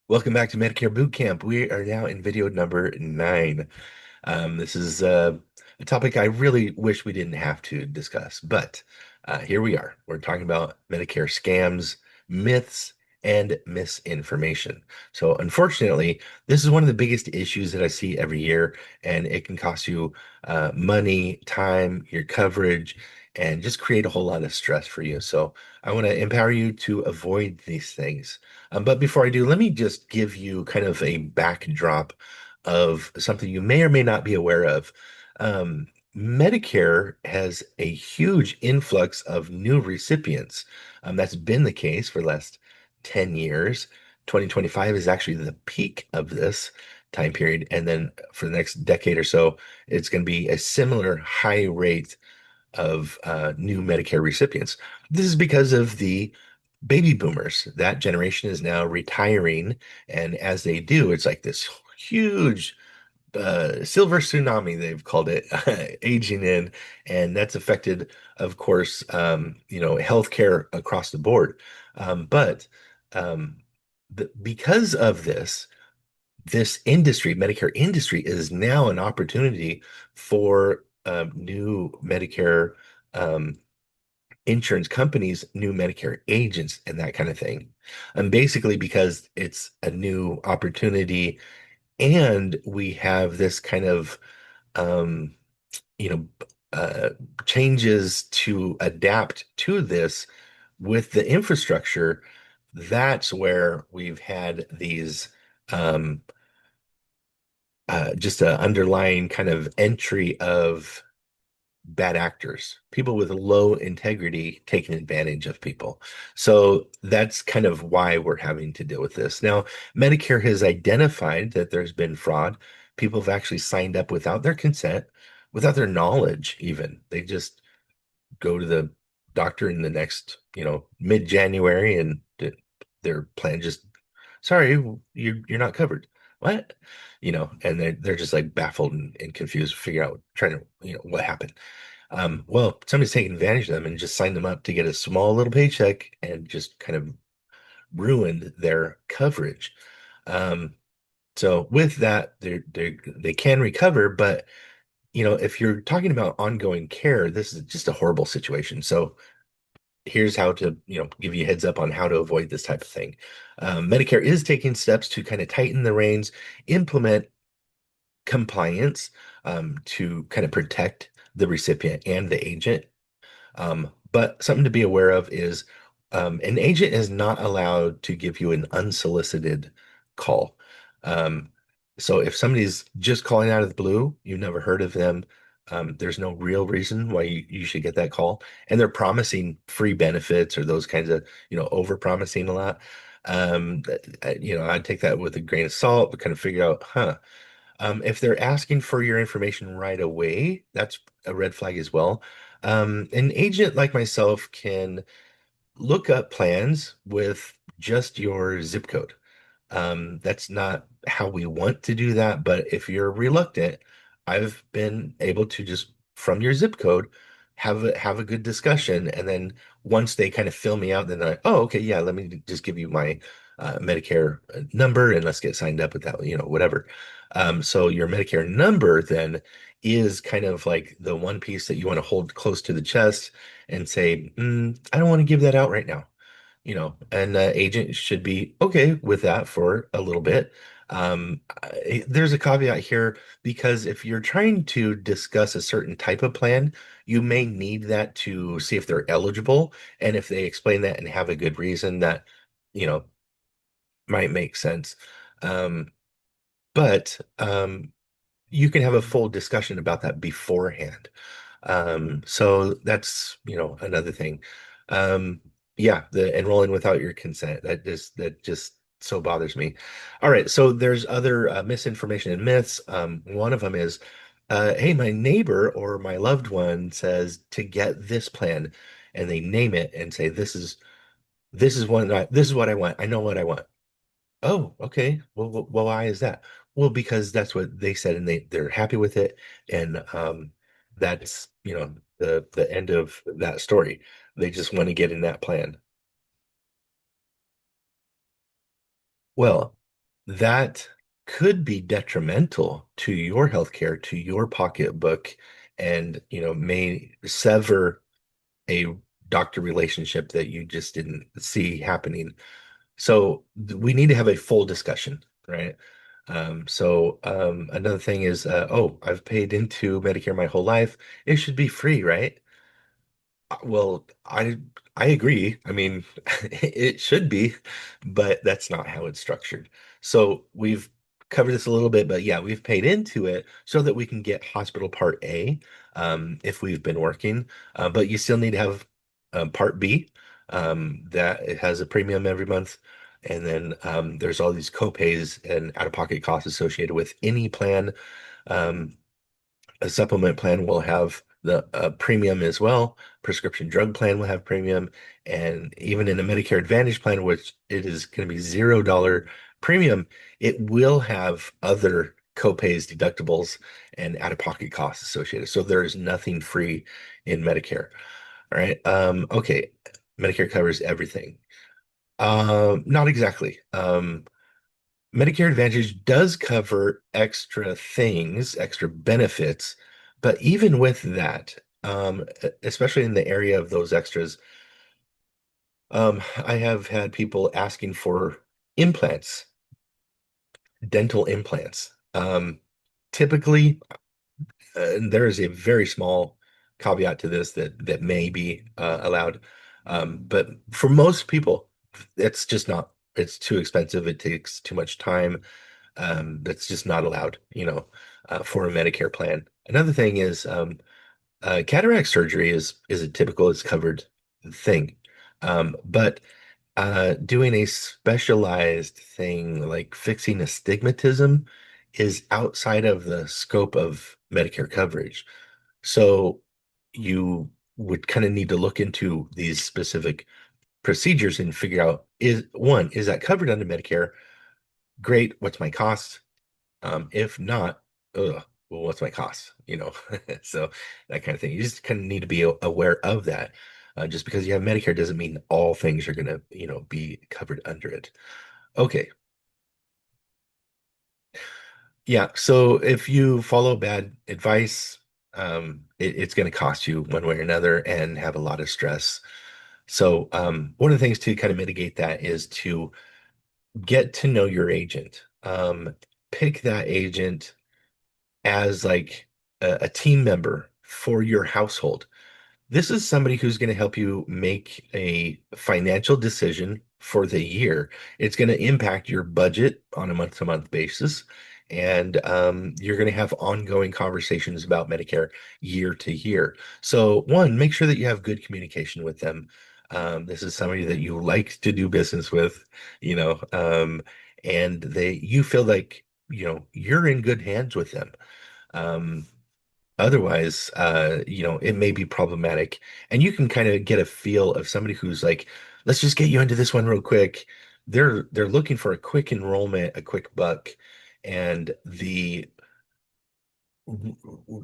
Welcome back to Medicare Bootcamp. We are now in video number 9. This is a topic I really wish we didn't have to discuss, but here we are. We're talking about Medicare scams, myths, and misinformation. So, unfortunately, this is one of the biggest issues that I see every year, and it can cost you money, time, your coverage, and just create a whole lot of stress for you. So, I want to empower you to avoid these things. But before I do, let me just give you kind of a backdrop of something you may or may not be aware of. Medicare has a huge influx of new recipients. That's been the case for the last 10 years. 2025 is actually the peak of this time period. And then for the next decade or so, it's going to be a similar high rate of new Medicare recipients. This is because of the baby boomers. That generation is now retiring, and as they do, it's like this huge silver tsunami, they've called it, aging in, and that's affected, of course, healthcare across the board. But um, because of this industry, Medicare industry, is now an opportunity for new Medicare um, insurance companies, new Medicare agents, and that kind of thing. And basically, because it's a new opportunity, and we have this kind of um, you know, uh, changes to adapt to this with the infrastructure. That's where we've had these um, just an underlying kind of entry of bad actors, people with low integrity taking advantage of people. So that's kind of why we're having to deal with this. Now, Medicare has identified that there's been fraud. People have actually signed up without their consent, without their knowledge, even. They just go to the doctor in the next, mid-January, and their plan just, sorry, you're not covered. What? And they're just like baffled and confused, figure out, trying to, what happened. Well, somebody's taking advantage of them and just signed them up to get a small little paycheck and just kind of ruined their coverage. Um, so with that, they can recover, but if you're talking about ongoing care, this is just a horrible situation. So here's how to, give you a heads up on how to avoid this type of thing. Medicare is taking steps to kind of tighten the reins, implement compliance to kind of protect the recipient and the agent. But something to be aware of is an agent is not allowed to give you an unsolicited call. Um, so if somebody's just calling out of the blue, you've never heard of them, there's no real reason why you should get that call. And they're promising free benefits or those kinds of, over promising a lot. I'd take that with a grain of salt, but kind of figure out, huh, if they're asking for your information right away, that's a red flag as well. An agent like myself can look up plans with just your zip code. That's not how we want to do that, but if you're reluctant, I've been able to just from your zip code have a good discussion, and then once they kind of fill me out, then they're like, oh, okay, yeah, let me just give you my Medicare number and let's get signed up with that, whatever. So your Medicare number then is kind of like the one piece that you want to hold close to the chest and say, I don't want to give that out right now, and agent should be okay with that for a little bit. There's a caveat here because if you're trying to discuss a certain type of plan, you may need that to see if they're eligible. And if they explain that and have a good reason, that, you know, might make sense. Um, but you can have a full discussion about that beforehand. So that's, another thing. Um, yeah, the enrolling without your consent, that just so bothers me. All right, so there's other misinformation and myths. One of them is, hey, my neighbor or my loved one says to get this plan, and they name it and say, this is what I want. I know what I want. Oh, okay. Well, why is that? Well, because that's what they said, and they're happy with it, and that's the end of that story. They just want to get in that plan. Well, that could be detrimental to your healthcare, to your pocketbook, and may sever a doctor relationship that you just didn't see happening. So we need to have a full discussion, right? Another thing is, oh, I've paid into Medicare my whole life. It should be free, right? Well, I agree. I mean, it should be, but that's not how it's structured. So we've covered this a little bit, but yeah, we've paid into it so that we can get hospital part A, if we've been working. But you still need to have part B, that it has a premium every month. And then there's all these copays and out-of-pocket costs associated with any plan. Um, a supplement plan will have the premium as well. Prescription drug plan will have premium, and even in a Medicare Advantage plan, which it is going to be $0 premium, it will have other copays, deductibles, and out-of-pocket costs associated. So there is nothing free in Medicare. All right. Okay. Medicare covers everything. Not exactly. Medicare Advantage does cover extra things, extra benefits, but even with that, especially in the area of those extras, I have had people asking for implants, dental implants. Typically, and there is a very small caveat to this that may be allowed, but for most people, it's just not. It's too expensive. It takes too much time. That's just not allowed, for a Medicare plan. Another thing is cataract surgery is a typical, it's covered thing. But doing a specialized thing like fixing astigmatism is outside of the scope of Medicare coverage. So you would kind of need to look into these specific procedures and figure out, is that covered under Medicare? Great, what's my cost? If not, well, what's my cost? So that kind of thing. You just kind of need to be aware of that. Just because you have Medicare doesn't mean all things are going to, be covered under it. Okay. Yeah. So if you follow bad advice, it's going to cost you one way or another and have a lot of stress. So one of the things to kind of mitigate that is to get to know your agent. Pick that agent as like a team member for your household. This is somebody who's going to help you make a financial decision for the year. It's going to impact your budget on a month-to-month basis. And you're going to have ongoing conversations about Medicare year to year. So, one, make sure that you have good communication with them. This is somebody that you like to do business with, and you feel like, you're in good hands with them. Um, Otherwise, it may be problematic. And you can kind of get a feel of somebody who's like, let's just get you into this one real quick. They're looking for a quick enrollment, a quick buck, and the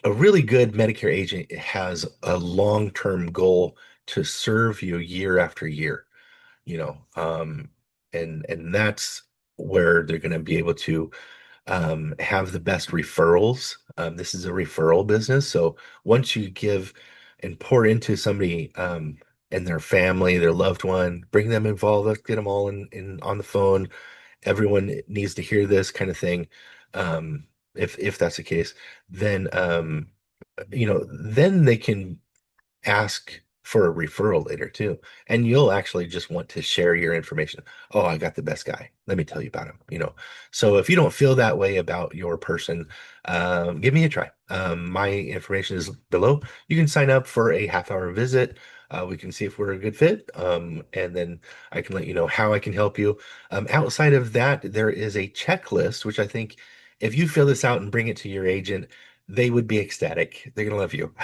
a really good Medicare agent has a long-term goal to serve you year after year, you know, um, and that's where they're going to be able to have the best referrals. This is a referral business. So once you give and pour into somebody and their family, their loved one, bring them involved, let's get them all in on the phone. Everyone needs to hear this kind of thing. If that's the case, then then they can ask for a referral later too. And you'll actually just want to share your information. Oh, I got the best guy. Let me tell you about him. So if you don't feel that way about your person, give me a try. My information is below. You can sign up for a half-hour visit. We can see if we're a good fit. And then I can let you know how I can help you. Outside of that, there is a checklist, which I think if you fill this out and bring it to your agent, they would be ecstatic. They're gonna love you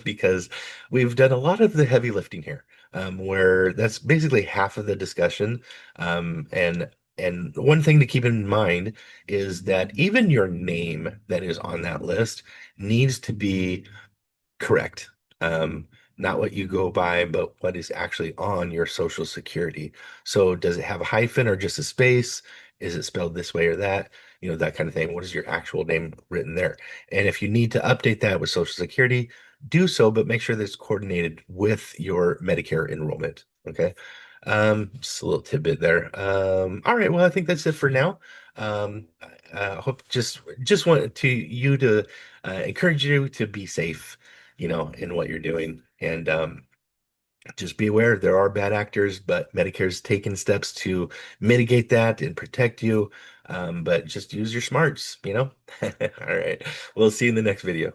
because we've done a lot of the heavy lifting here, where that's basically half of the discussion. And one thing to keep in mind is that even your name that is on that list needs to be correct. Not what you go by, but what is actually on your social security. So does it have a hyphen or just a space? Is it spelled this way or that? That kind of thing. What is your actual name written there? And if you need to update that with Social Security, do so, but make sure that it's coordinated with your Medicare enrollment. Okay. Just a little tidbit there. All right. Well, I think that's it for now. I hope just wanted to encourage you to be safe, in what you're doing. And just be aware there are bad actors, but Medicare's taken steps to mitigate that and protect you. But just use your smarts. All right. We'll see you in the next video.